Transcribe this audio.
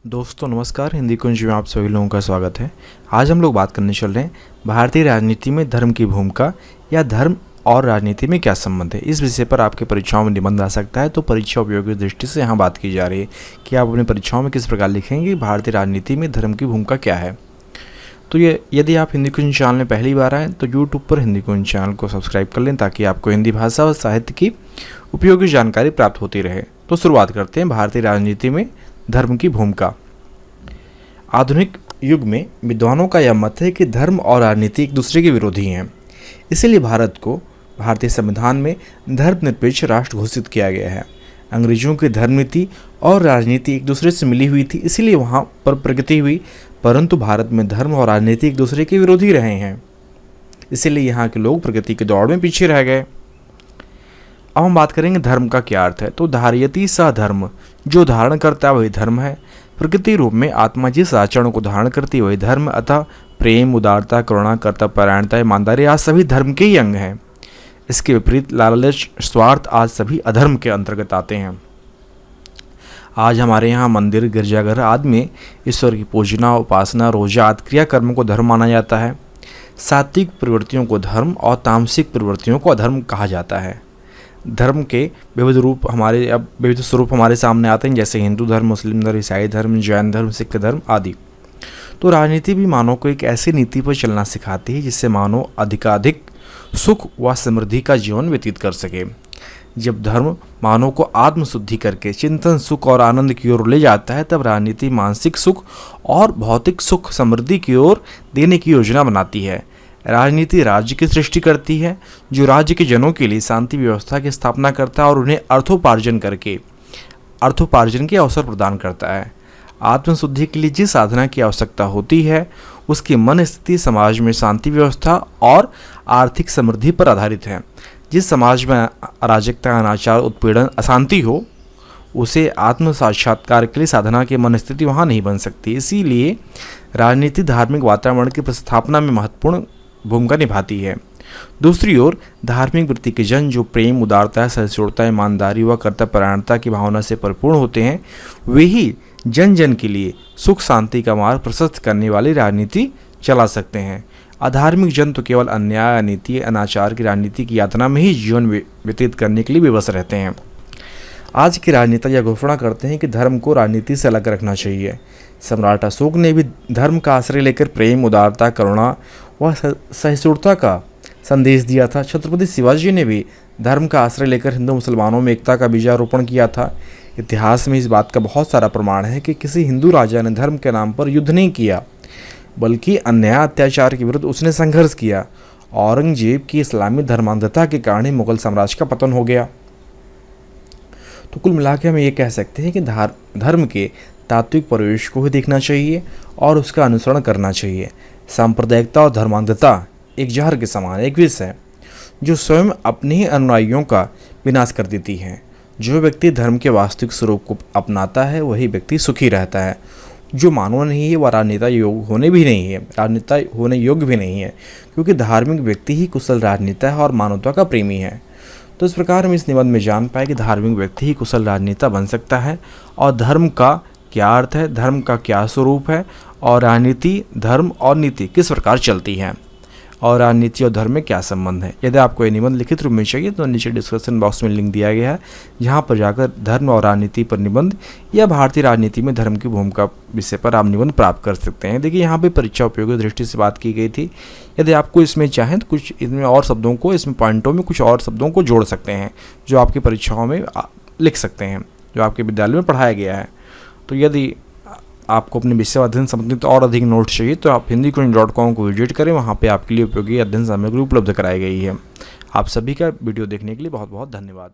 दोस्तों नमस्कार, हिंदी कुंज में आप सभी लोगों का स्वागत है। आज हम लोग बात करने चल रहे हैं भारतीय राजनीति में धर्म की भूमिका या धर्म और राजनीति में क्या संबंध है। इस विषय पर आपके परीक्षाओं में निबंध आ सकता है, तो परीक्षा उपयोगी दृष्टि से यहाँ बात की जा रही है कि आप अपनी परीक्षाओं में किस प्रकार लिखेंगे भारतीय राजनीति में धर्म की भूमिका क्या है। तो ये यदि आप हिंदी कुंज चैनल में पहली बार आएँ तो यूट्यूब पर हिंदी कुंज चैनल को सब्सक्राइब कर लें ताकि आपको हिंदी भाषा और साहित्य की उपयोगी जानकारी प्राप्त होती रहे। तो शुरुआत करते हैं भारतीय राजनीति में धर्म की भूमिका। आधुनिक युग में विद्वानों का यह मत है कि धर्म और राजनीति एक दूसरे के विरोधी हैं। इसीलिए भारत को भारतीय संविधान में धर्मनिरपेक्ष राष्ट्र घोषित किया गया है। अंग्रेजों की धर्म नीति और राजनीति एक दूसरे से मिली हुई थी, इसीलिए वहाँ पर प्रगति हुई, परंतु भारत में धर्म और राजनीति एक दूसरे के विरोधी रहे हैं, इसीलिए यहाँ के लोग प्रगति की दौड़ में पीछे रह गए। अब हम बात करेंगे धर्म का क्या अर्थ है। तो धारयति स धर्म, जो धारण करता है वही धर्म है। प्रकृति रूप में आत्मा जिस आचरण को धारण करती है वही धर्म, अतः प्रेम, उदारता, करुणा, कर्तव्यपरायणता, ईमानदारी आज सभी धर्म के ही अंग हैं। इसके विपरीत लालच, स्वार्थ आज सभी अधर्म के अंतर्गत आते हैं। आज हमारे यहाँ मंदिर, गिरजाघर आदि में ईश्वर की पूजना, उपासना, रोजा आदि क्रियाकर्मों को धर्म माना जाता है। सात्विक प्रवृत्तियों को धर्म और तामसिक प्रवृत्तियों को अधर्म कहा जाता है। धर्म के विविध स्वरूप हमारे सामने आते हैं, जैसे हिंदू धर्म, मुस्लिम धर्म, ईसाई धर्म, जैन धर्म, सिख धर्म आदि। तो राजनीति भी मानव को एक ऐसी नीति पर चलना सिखाती है जिससे मानव अधिकाधिक सुख व समृद्धि का जीवन व्यतीत कर सके। जब धर्म मानव को आत्मशुद्धि करके चिंतन, सुख और आनंद की ओर ले जाता है, तब राजनीति मानसिक सुख और भौतिक सुख समृद्धि की ओर देने की योजना बनाती है। राजनीति राज्य की सृष्टि करती है, जो राज्य के जनों के लिए शांति व्यवस्था की स्थापना करता है और उन्हें अर्थोपार्जन के अवसर प्रदान करता है। आत्मशुद्धि के लिए जिस साधना की आवश्यकता होती है उसकी मन स्थिति समाज में शांति व्यवस्था और आर्थिक समृद्धि पर आधारित है। जिस समाज में अराजकता, अनाचार, उत्पीड़न, अशांति हो, उसे आत्म साक्षात्कार के लिए साधना की मन स्थिति वहाँ नहीं बन सकती। इसीलिए राजनीति धार्मिक वातावरण की प्रस्थापना में महत्वपूर्ण भूमिका निभाती है। दूसरी ओर धार्मिक वृत्ति के जन जो प्रेम, उदारता, सहिष्णुता, ईमानदारी व कर्तव्यपरायणता की भावना से परिपूर्ण होते हैं, वे ही जन जन के लिए सुख शांति का मार्ग प्रशस्त करने वाली राजनीति चला सकते हैं। अधार्मिक जन तो केवल अन्याय, अनीति, अनाचार की राजनीति की यातना में ही जीवन व्यतीत करने के लिए विवश रहते हैं। आज के राजनेता यह घोषणा करते हैं कि धर्म को राजनीति से अलग रखना चाहिए। सम्राट अशोक ने भी धर्म का आश्रय लेकर प्रेम, उदारता, करुणा व सहिष्णुता का संदेश दिया था। छत्रपति शिवाजी ने भी धर्म का आश्रय लेकर हिंदू मुसलमानों में एकता का बीजारोपण किया था। इतिहास में इस बात का बहुत सारा प्रमाण है कि किसी हिंदू राजा ने धर्म के नाम पर युद्ध नहीं किया, बल्कि अन्याय अत्याचार के विरुद्ध उसने संघर्ष किया। औरंगजेब की इस्लामी धर्मांधता के कारण ही मुगल साम्राज्य का पतन हो गया। तो कुल मिलाकर हम ये कह सकते हैं कि धर्म के तात्विक परिवेश को ही देखना चाहिए और उसका अनुसरण करना चाहिए। सांप्रदायिकता और धर्मांधता एक जहर के समान एक विष है जो स्वयं अपने ही अनुयायियों का विनाश कर देती है। जो व्यक्ति धर्म के वास्तविक स्वरूप को अपनाता है वही व्यक्ति सुखी रहता है। जो मानव नहीं है वह राजनेता होने योग्य भी नहीं है, क्योंकि धार्मिक व्यक्ति ही कुशल राजनेता है और मानवता का प्रेमी है। तो इस प्रकार हम इस निबंध में जान पाए कि धार्मिक व्यक्ति ही कुशल राजनेता बन सकता है और धर्म का क्या अर्थ है, धर्म का क्या स्वरूप है और राजनीति, धर्म और नीति किस प्रकार चलती है और राजनीति और धर्म में क्या संबंध है। यदि आपको ये निबंध लिखित रूप में चाहिए तो नीचे डिस्क्रिप्शन बॉक्स में लिंक दिया गया है, जहाँ पर जाकर धर्म और राजनीति पर निबंध या भारतीय राजनीति में धर्म की भूमिका विषय पर आप निबंध प्राप्त कर सकते हैं। देखिए यहाँ पे परीक्षा उपयोगी दृष्टि से बात की गई थी। यदि आपको इसमें चाहें तो कुछ इसमें और शब्दों को, इसमें पॉइंटों में कुछ और शब्दों को जोड़ सकते हैं जो आपकी परीक्षाओं में लिख सकते हैं, जो आपके विद्यालय में पढ़ाया गया है। तो यदि आपको अपने विषय अध्ययन संबंधित और अधिक नोट्स चाहिए तो आप hindikunj.com को विजिट करें, वहाँ पे आपके लिए उपयोगी अध्ययन सामग्री उपलब्ध कराई गई है। आप सभी का वीडियो देखने के लिए बहुत बहुत धन्यवाद।